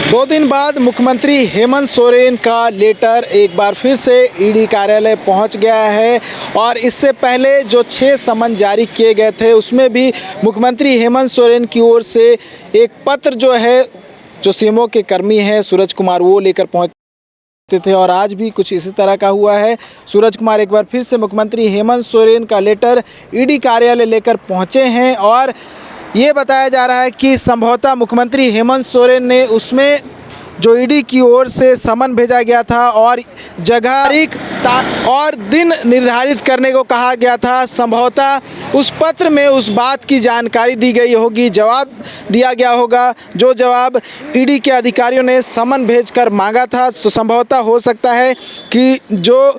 2 दिन बाद मुख्यमंत्री हेमंत सोरेन का लेटर एक बार फिर से ईडी कार्यालय पहुंच गया है और इससे पहले जो 6 समन जारी किए गए थे उसमें भी मुख्यमंत्री हेमंत सोरेन की ओर से एक पत्र जो है, जो सीएमओ के कर्मी हैं सूरज कुमार, वो लेकर पहुंचते थे और आज भी कुछ इसी तरह का हुआ है। सूरज कुमार एक बार फिर से मुख्यमंत्री हेमंत सोरेन का लेटर ईडी कार्यालय लेकर पहुंचे हैं और ये बताया जा रहा है कि संभवतः मुख्यमंत्री हेमंत सोरेन ने उसमें जो ईडी की ओर से समन भेजा गया था और जगह, तारीख और दिन निर्धारित करने को कहा गया था, संभवतः उस पत्र में उस बात की जानकारी दी गई होगी, जवाब दिया गया होगा जो जवाब ईडी के अधिकारियों ने समन भेजकर मांगा था। तो संभवतः हो सकता है कि जो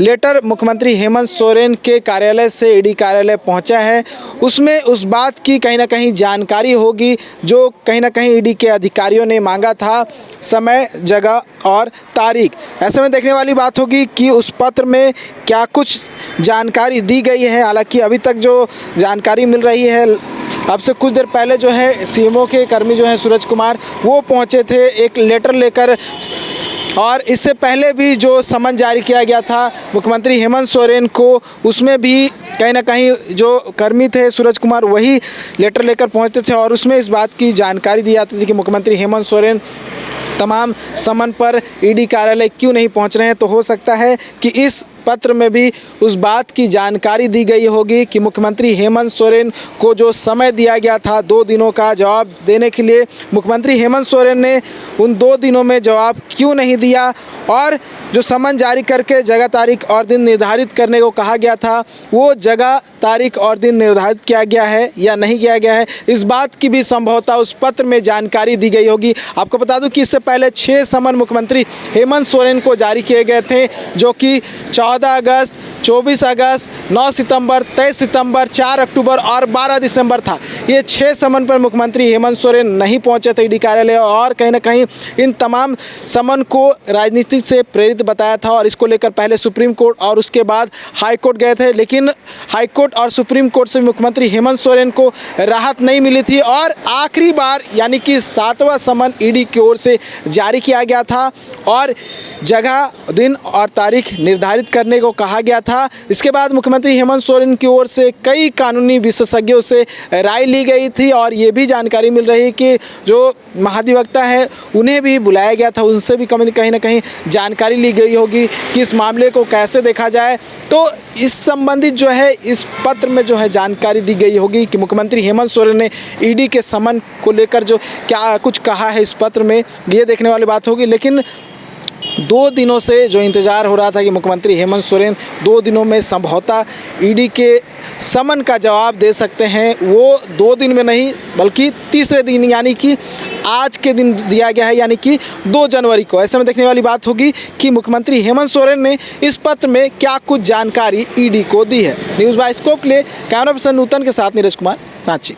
लेटर मुख्यमंत्री हेमंत सोरेन के कार्यालय से ईडी कार्यालय पहुंचा है उसमें उस बात की कहीं ना कहीं जानकारी होगी जो कहीं ना कहीं ईडी के अधिकारियों ने मांगा था, समय, जगह और तारीख। ऐसे में देखने वाली बात होगी कि उस पत्र में क्या कुछ जानकारी दी गई है। हालांकि अभी तक जो जानकारी मिल रही है, अब से कुछ देर पहले जो है सीएमओ के कर्मी जो हैं सूरज कुमार, वो पहुंचे थे एक लेटर लेकर और इससे पहले भी जो समन जारी किया गया था मुख्यमंत्री हेमंत सोरेन को, उसमें भी कहीं ना कहीं जो कर्मी थे सूरज कुमार वही लेटर लेकर पहुंचते थे और उसमें इस बात की जानकारी दी जाती थी कि मुख्यमंत्री हेमंत सोरेन तमाम समन पर ईडी कार्यालय क्यों नहीं पहुंच रहे हैं। तो हो सकता है कि इस पत्र में भी उस बात की जानकारी दी गई होगी कि मुख्यमंत्री हेमंत सोरेन को जो समय दिया गया था 2 दिनों का जवाब देने के लिए, मुख्यमंत्री हेमंत सोरेन ने उन 2 दिनों में जवाब क्यों नहीं दिया और जो समन जारी करके जगह, तारीख और दिन निर्धारित करने को कहा गया था, वो जगह, तारीख और दिन निर्धारित किया गया है या नहीं किया गया है, इस बात की भी संभवतः उस पत्र में जानकारी दी गई होगी। आपको बता दूं कि इससे पहले 6 समन मुख्यमंत्री हेमंत सोरेन को जारी किए गए थे, जो कि 14 अगस्त, 24 अगस्त, 9 सितंबर, 23 सितंबर, 4 अक्टूबर और 12 दिसंबर था। ये 6 समन पर मुख्यमंत्री हेमंत सोरेन नहीं पहुंचे थे ईडी कार्यालय और कहीं ना कहीं इन तमाम समन को राजनीति से प्रेरित बताया था और इसको लेकर पहले सुप्रीम कोर्ट और उसके बाद हाई कोर्ट गए थे, लेकिन हाई कोर्ट और सुप्रीम कोर्ट से मुख्यमंत्री हेमंत सोरेन को राहत नहीं मिली थी और आखिरी बार यानी कि 7वां समन ईडी की ओर से जारी किया गया था और जगह, दिन और तारीख निर्धारित करने को कहा गया था। इसके बाद मुख्यमंत्री हेमंत सोरेन की ओर से कई कानूनी विशेषज्ञों से राय ली गई थी और ये भी जानकारी मिल रही है कि जो महाधिवक्ता है उन्हें भी बुलाया गया था, उनसे भी कहीं ना कहीं जानकारी ली गई होगी कि इस मामले को कैसे देखा जाए। तो इस संबंधित जो है इस पत्र में जो है जानकारी दी गई होगी कि मुख्यमंत्री हेमंत सोरेन ने ईडी के समन को लेकर जो क्या कुछ कहा है इस पत्र में, ये देखने वाली बात होगी। लेकिन 2 दिनों से जो इंतज़ार हो रहा था कि मुख्यमंत्री हेमंत सोरेन 2 दिनों में संभवतः ईडी के समन का जवाब दे सकते हैं, वो 2 दिन में नहीं बल्कि तीसरे दिन यानी कि आज के दिन दिया गया है, यानी कि 2 जनवरी को। ऐसे में देखने वाली बात होगी कि मुख्यमंत्री हेमंत सोरेन ने इस पत्र में क्या कुछ जानकारी ईडी को दी है। न्यूज़ बाय स्कोप के लिए कैमरा पर्सन नूतन के साथ नीरज कुमार, रांची।